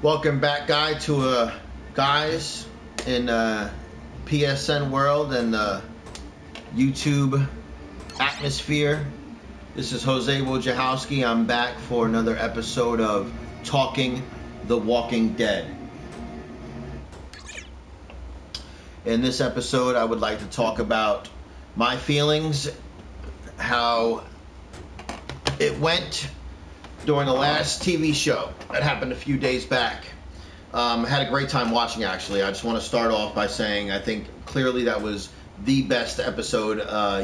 Welcome back, guys in PSN world and the YouTube atmosphere. This is Jose Wojciechowski. I'm back for another episode of Talking the Walking Dead. In this episode, I would like to talk about my feelings, how it went during the last TV show that happened a few days back. Had a great time watching, actually. I just want to start off by saying I think clearly that was the best episode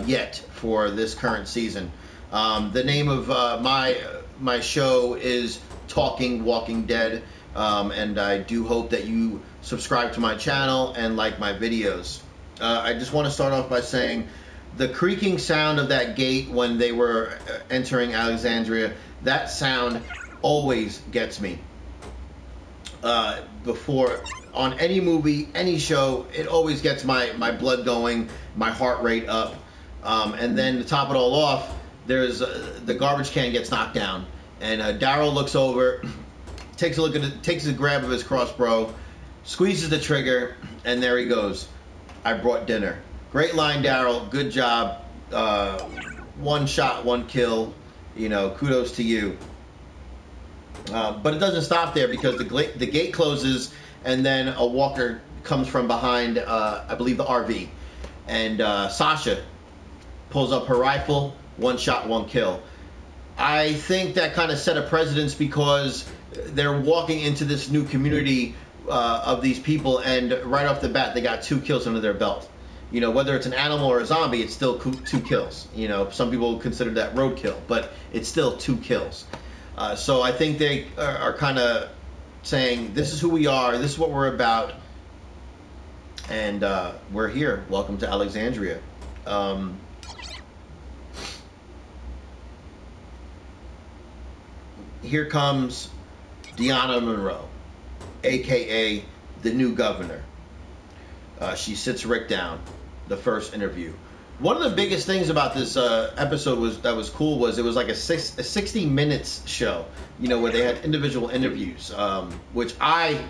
yet for this current season. The name of my show is Talking Walking Dead, and I do hope that you subscribe to my channel and like my videos. I just want to start off by saying the creaking sound of that gate when they were entering Alexandria, that sound always gets me. Before, on any movie, any show, it always gets my blood going, my heart rate up. And then to top it all off, there's the garbage can gets knocked down, and Daryl looks over, takes a look at it, takes a grab of his crossbow, squeezes the trigger, and there he goes. I brought dinner. Great line, Daryl. Good job. One shot, one kill. You know, kudos to you. But it doesn't stop there, because the gate closes, and then a walker comes from behind, I believe, the RV. And Sasha pulls up her rifle. One shot, one kill. I think that kind of set a precedence, because they're walking into this new community of these people, and right off the bat, they got 2 kills under their belt. You know, whether it's an animal or a zombie, it's still 2 kills. You know, some people consider that roadkill, but it's still 2 kills. So I think they are kind of saying, this is who we are, this is what we're about, and we're here. Welcome to Alexandria. Here comes Dianna Monroe, a.k.a. the new governor. She sits Rick down, the first interview. One of the biggest things about this episode was cool was it was like a 60 minutes show, you know, where they had individual interviews, which I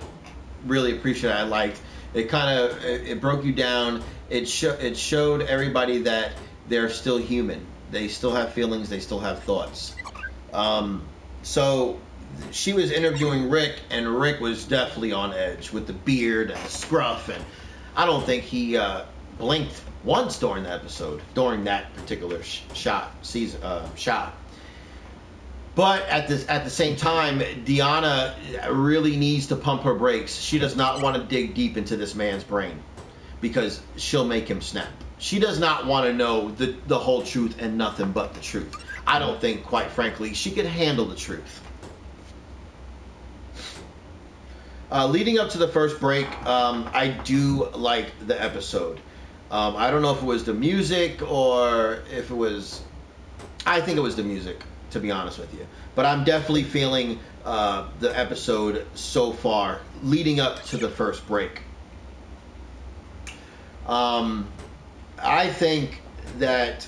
really appreciated. I liked it. It broke you down. It showed everybody that they're still human. They still have feelings. They still have thoughts. So she was interviewing Rick, and Rick was definitely on edge with the beard and the scruff, and I don't think he blinked once during the episode, during that particular shot. But at the same time, Dianna really needs to pump her brakes. She does not want to dig deep into this man's brain, because she'll make him snap. She does not want to know the whole truth and nothing but the truth. I don't think, quite frankly, she could handle the truth. Leading up to the first break, I do like the episode. I don't know if it was the music or if it was... I think it was the music, to be honest with you. But I'm definitely feeling the episode so far, leading up to the first break. I think that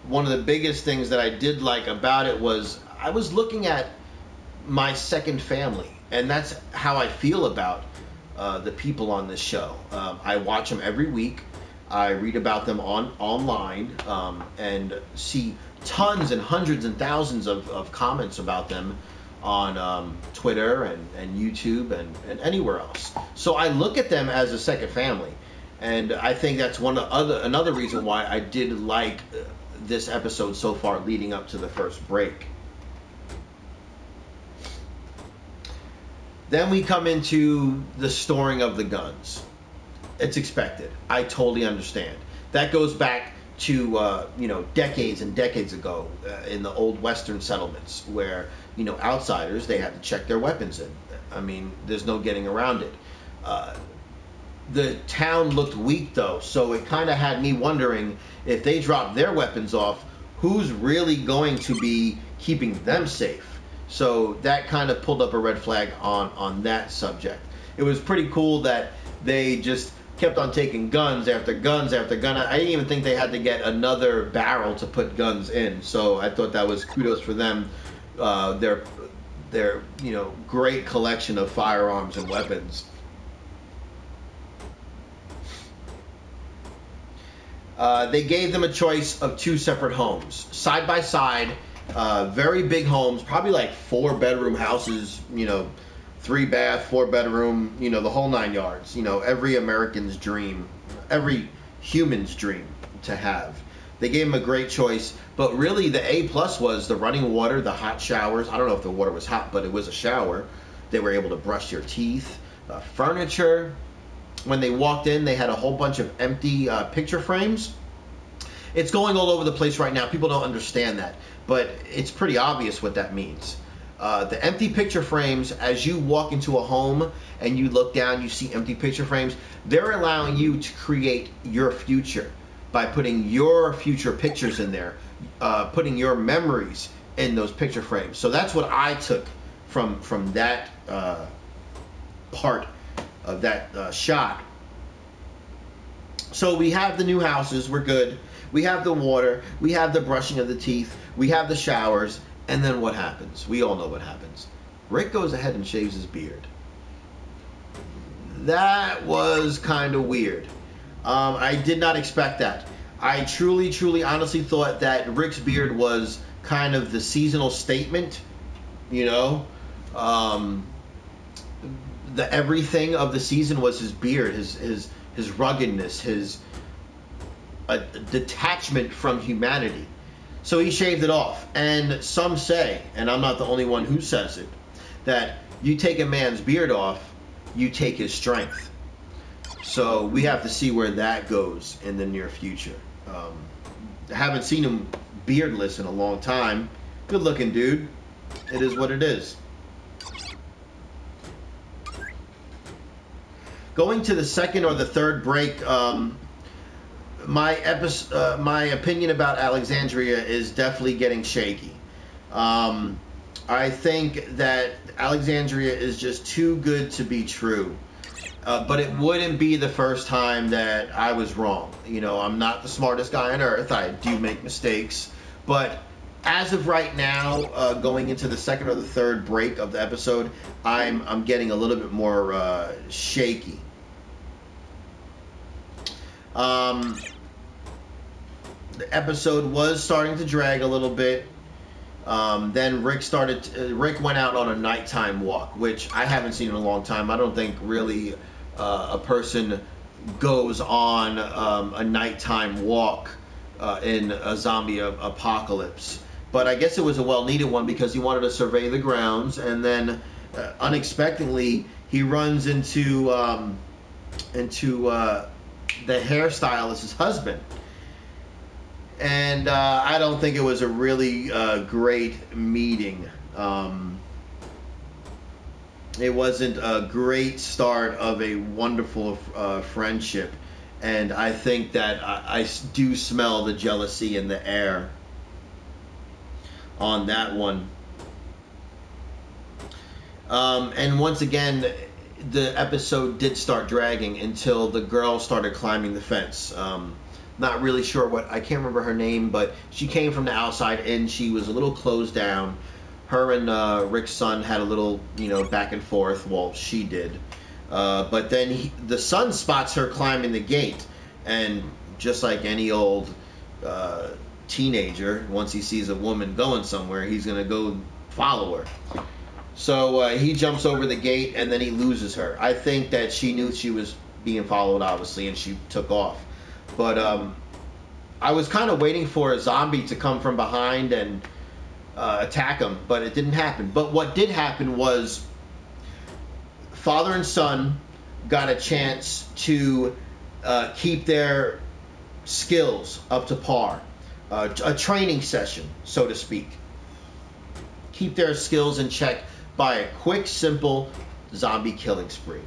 one of the biggest things that I did like about it was I was looking at my second family. And that's how I feel about the people on this show. I watch them every week. I read about them online and see tons and hundreds and thousands of comments about them on Twitter and YouTube and anywhere else. So I look at them as a second family. And I think that's another reason why I did like this episode so far, leading up to the first break. Then we come into the storing of the guns. It's expected. I totally understand. That goes back to decades and decades ago in the old Western settlements, where outsiders, they had to check their weapons in. I mean, there's no getting around it. The town looked weak, though, so it kind of had me wondering, if they drop their weapons off, who's really going to be keeping them safe? So that kind of pulled up a red flag on that subject. It was pretty cool that they just kept on taking guns after guns after gun. I didn't even think they had to get another barrel to put guns in. So I thought that was kudos for them. They're their great collection of firearms and weapons. They gave them a choice of 2 separate homes, side by side, very big homes, probably like 4-bedroom houses, 3 bath, 4 bedroom, the whole 9 yards. Every American's dream, every human's dream to have. They gave them a great choice, but really the A plus was the running water, the hot showers. I don't know if the water was hot, but it was a shower. They were able to brush their teeth, furniture. When they walked in, they had a whole bunch of empty picture frames. It's going all over the place right now. People don't understand that, but it's pretty obvious what that means. The empty picture frames, as you walk into a home and you look down, you see empty picture frames, they're allowing you to create your future by putting your future pictures in there, putting your memories in those picture frames. So that's what I took from that part of that shot. So we have the new houses, we're good. We have the water, we have the brushing of the teeth, we have the showers, and then what happens? We all know what happens. Rick goes ahead and shaves his beard. That was kind of weird. I did not expect that. I truly, honestly thought that Rick's beard was kind of the seasonal statement, the everything of the season was his beard, his ruggedness, his detachment from humanity. So he shaved it off. And some say, and I'm not the only one who says it, that you take a man's beard off, you take his strength. So we have to see where that goes in the near future. I haven't seen him beardless in a long time. Good looking dude. It is what it is. Going to the second or the third break, my opinion about Alexandria is definitely getting shaky. I think that Alexandria is just too good to be true. But it wouldn't be the first time that I was wrong. I'm not the smartest guy on earth. I do make mistakes. But as of right now, going into the second or the third break of the episode, I'm getting a little bit more shaky. The episode was starting to drag a little bit. Then Rick went out on a nighttime walk, which I haven't seen in a long time. I don't think really a person goes on a nighttime walk in a zombie apocalypse. But I guess it was a well-needed one because he wanted to survey the grounds, and then unexpectedly he runs into the hairstylist's husband. And I don't think it was a really great meeting. It wasn't a great start of a wonderful friendship. And I think that I do smell the jealousy in the air on that one. And once again, the episode did start dragging until the girl started climbing the fence. Not really sure I can't remember her name, but she came from the outside and she was a little closed down. Her and Rick's son had a little, back and forth. Well, she did. But then the son spots her climbing the gate. And just like any old teenager, once he sees a woman going somewhere, he's going to go follow her. So he jumps over the gate and then he loses her. I think that she knew she was being followed, obviously, and she took off. But I was kind of waiting for a zombie to come from behind and attack him, but it didn't happen. But what did happen was father and son got a chance to keep their skills up to par. A training session, so to speak. Keep their skills in check by a quick, simple zombie killing spree.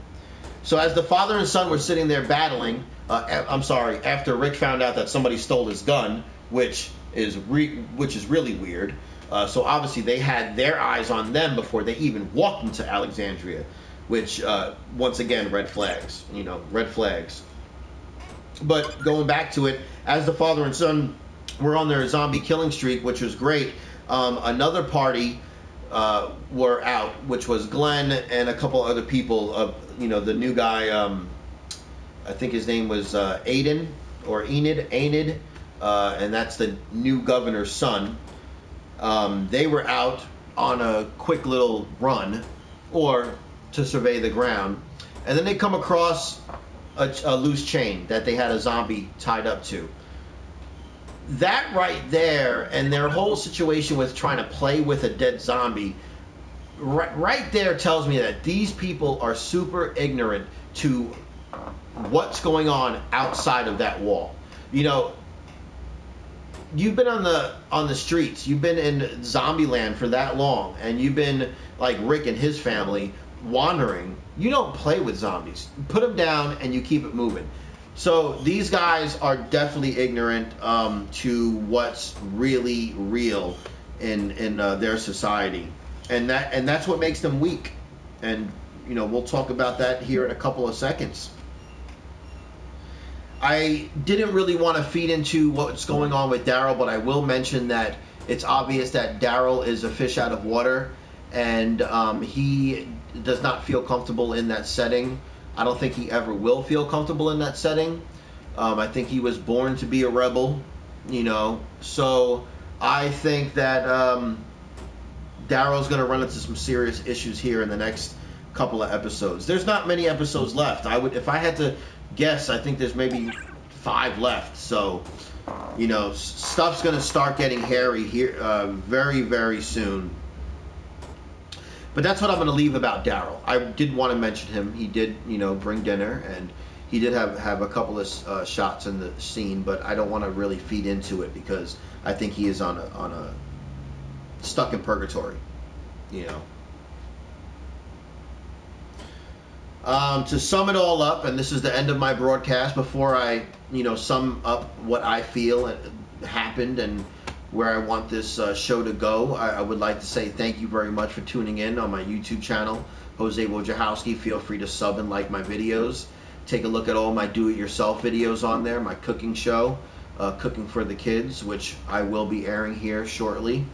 So as the father and son were sitting there battling, after Rick found out that somebody stole his gun, which is really weird. So obviously they had their eyes on them before they even walked into Alexandria, which once again, red flags, red flags. But going back to it, as the father and son were on their zombie killing streak, which was great, another party were out, which was Glenn and a couple other people. The new guy, I think his name was Enid, and that's the new governor's son. They were out on a quick little run, or to survey the ground, and then they come across a loose chain that they had a zombie tied up to. That right there, and their whole situation with trying to play with a dead zombie, right there tells me that these people are super ignorant to what's going on outside of that wall. You've been on the streets, you've been in zombie land for that long, and you've been like Rick and his family wandering. You don't play with zombies. Put them down and you keep it moving. So these guys are definitely ignorant to what's really real in their society, and that's what makes them weak. And we'll talk about that here in a couple of seconds. I didn't really want to feed into what's going on with Daryl, but I will mention that it's obvious that Daryl is a fish out of water, and he does not feel comfortable in that setting. I don't think he ever will feel comfortable in that setting. I think he was born to be a rebel, So I think that Daryl's going to run into some serious issues here in the next couple of episodes. There's not many episodes left. If I had to guess, I think there's maybe 5 left. So, stuff's going to start getting hairy here very, very soon. But that's what I'm going to leave about Daryl. I did want to mention him. He did, bring dinner, and he did have a couple of shots in the scene, but I don't want to really feed into it because I think he is on a stuck in purgatory, To sum it all up, and this is the end of my broadcast, before I, sum up what I feel happened and where I want this show to go, I would like to say thank you very much for tuning in on my YouTube channel, Jose Wojciechowski. Feel free to sub and like my videos. Take a look at all my do-it-yourself videos on there, my cooking show, Cooking for the Kids, which I will be airing here shortly.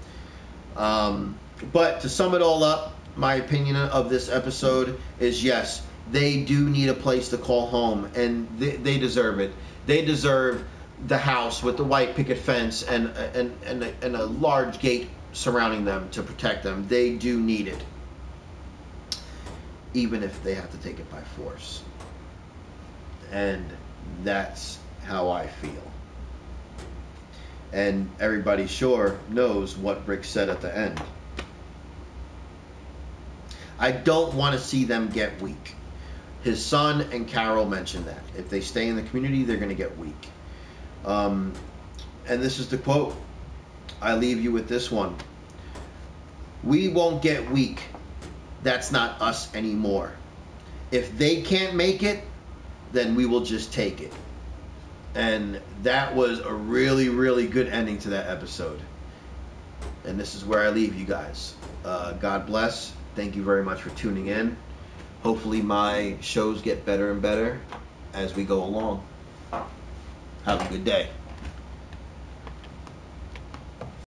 But to sum it all up, my opinion of this episode is yes, they do need a place to call home, and they deserve it. They deserve the house with the white picket fence and a large gate surrounding them to protect them. They do need it, even if they have to take it by force. And that's how I feel. And everybody sure knows what Rick said at the end. I don't want to see them get weak. His son and Carol mentioned that. If they stay in the community, they're going to get weak. And this is the quote. I leave you with this one. We won't get weak. That's not us anymore. If they can't make it, then we will just take it. And that was a really, really good ending to that episode. And this is where I leave you guys. God bless. Thank you very much for tuning in. Hopefully my shows get better and better as we go along. Have a good day.